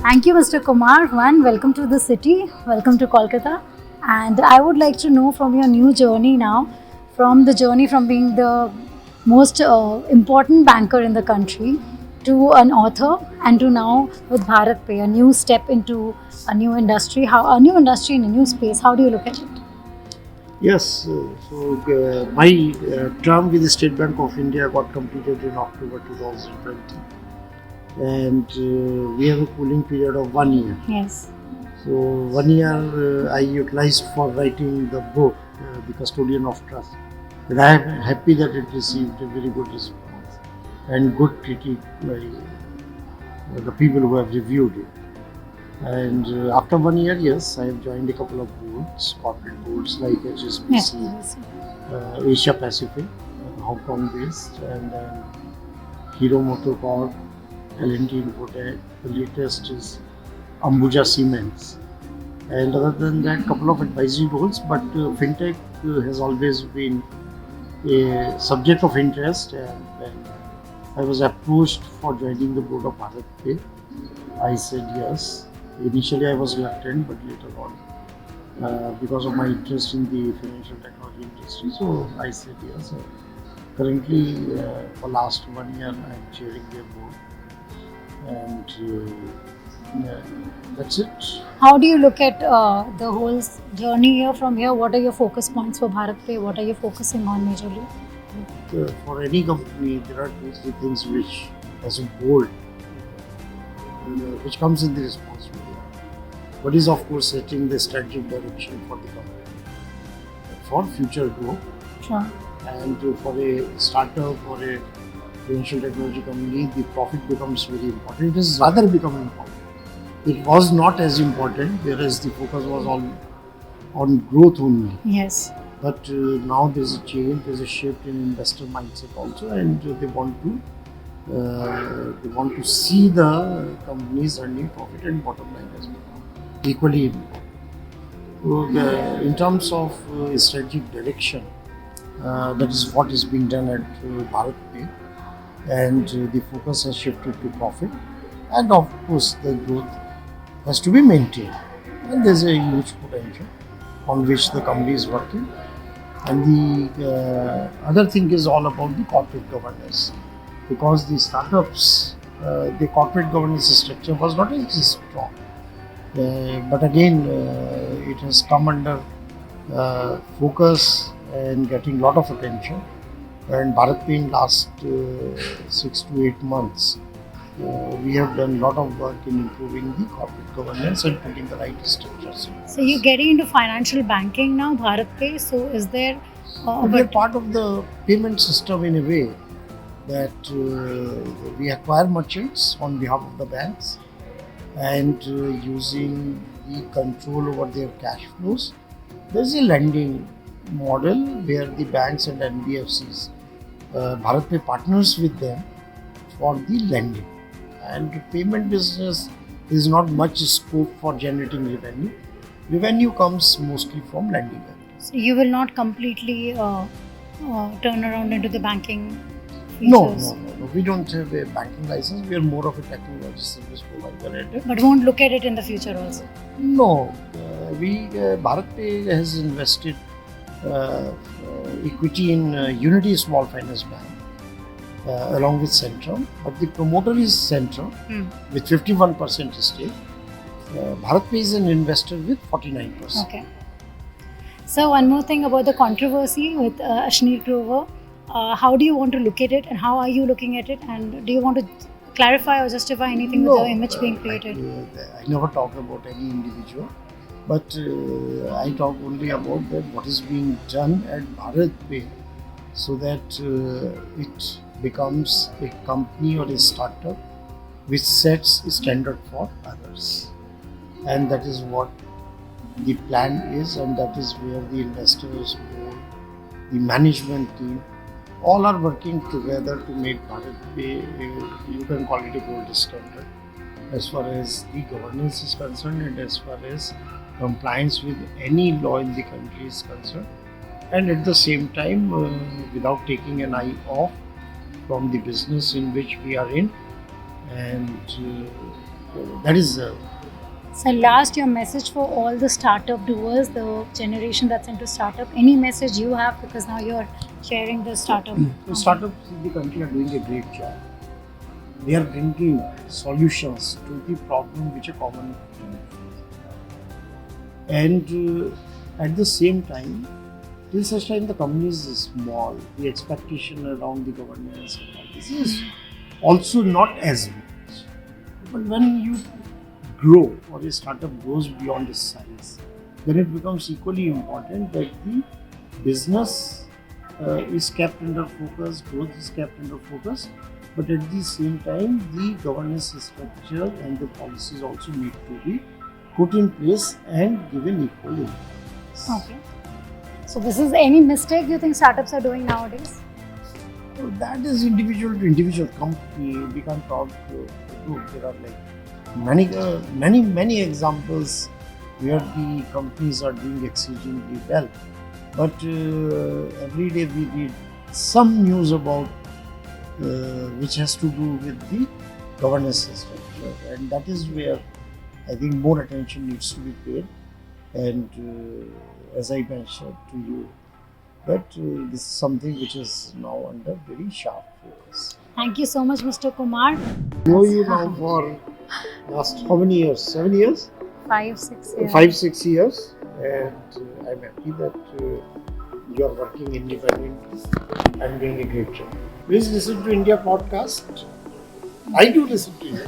Thank you, Mr. Kumar. Welcome to the city. Welcome to Kolkata. And I would like to know from your new journey now, from the journey from being the most important banker in the country to an author, and to now with Bharat Pe, a new step into a new industry. A new industry in a new space. How do you look at it? Yes, my term with the State Bank of India got completed in October 2020, and we have a cooling period of 1 year. Yes. So 1 year I utilized for writing the book, The Custodian of Trust. And I am happy that it received a very good response and good critique by the people who have reviewed it. And after 1 year, yes, I have joined a couple of boards, corporate boards like HSBC, Asia Pacific, Hong Kong based, and then Hero Motor Corp, L&T Infotech. The latest is Ambuja Siemens. And other than that, couple of advisory roles, but fintech has always been a subject of interest. And when I was approached for joining the board of Bharat Pe, I said yes. Initially, I was reluctant, but later on, because of my interest in the financial technology industry, so I said yes. Currently, for last 1 year, I am chairing their board, and that's it. How do you look at the whole journey here from here? What are your focus points for Bharat Pe? What are you focusing on majorly? For any company, there are 2-3 things which, as a board, which comes in the responsibility. One is, of course, setting the strategic direction for the company for future growth. Sure. And for a startup or a financial technology company, the profit becomes very important. It has rather become important. It was not as important, whereas the focus was on growth only. Yes. But now there's a change, there's a shift in investor mindset also, and they want to see the companies earning profit and bottom line as well, equally important. So in terms of strategic direction, that is what is being done at Bharat Pe, and the focus has shifted to profit, and of course the growth has to be maintained, and there's a huge potential on which the company is working. And the other thing is all about the corporate governance, because the startups, the corporate governance structure was not as strong. But again, it has come under focus and getting lot of attention. And Bharat Pe in last 6 to 8 months, we have done a lot of work in improving the corporate governance and putting the right structures. So you're getting into financial banking now, Bharat Pe. So is there? We are part of the payment system in a way that we acquire merchants on behalf of the banks, and using the control over their cash flows. There is a lending model where the banks and NBFCs, Bharat Pe partners with them for the lending. And payment business is not much scope for generating revenue. Revenue comes mostly from lending. So you will not completely turn around into the banking features? No. We don't have a banking license. We are more of a technology service provider. But won't look at it in the future also? No. Bharat Pe has invested equity in Unity Small Finance Bank along with Centrum. But the promoter is Centrum with 51% stake. Bharat Pe is an investor with 49%. Okay. So one more thing about the controversy with Ashneer Grover. How do you want to look at it, and how are you looking at it, and do you want to clarify or justify anything with the image being created? I never talk about any individual, but I talk only about what is being done at Bharat Pe, so that it becomes a company or a startup which sets a standard for others. And that is what the plan is, and that is where the investors, board, the management team, all are working together to make Bharat Pe, you can call it a gold standard, as far as the governance is concerned and as far as compliance with any law in the country is concerned. And at the same time, without taking an eye off from the business in which we are in, and that is So last, your message for all the startup doers, the generation that's into startup, any message you have, because now you're sharing the startup. the startups in the country are doing a great job. They are bringing solutions to the problem which are common. And at the same time, till such time the company is small, the expectation around the governance and all this is also not as much. But when you grow or a startup grows beyond its size, then it becomes equally important that the business is kept under focus, growth is kept under focus, but at the same time the governance structure and the policies also need to be put in place and given equal importance. Okay. So this is any mistake you think startups are doing nowadays? So that is individual to individual company. We can't talk group. There are like many examples where the companies are doing exceedingly well. But every day we read some news about which has to do with the governance structure, and that is where I think more attention needs to be paid. And as I mentioned to you, that this is something which is now under very sharp focus. Thank you so much, Mr. Kumar. Know you now for last how many years? 7 years? 5-6 years. 5-6 years, and I'm happy that you are working independently and doing a great job. Please listen to India podcast. I do listen to you.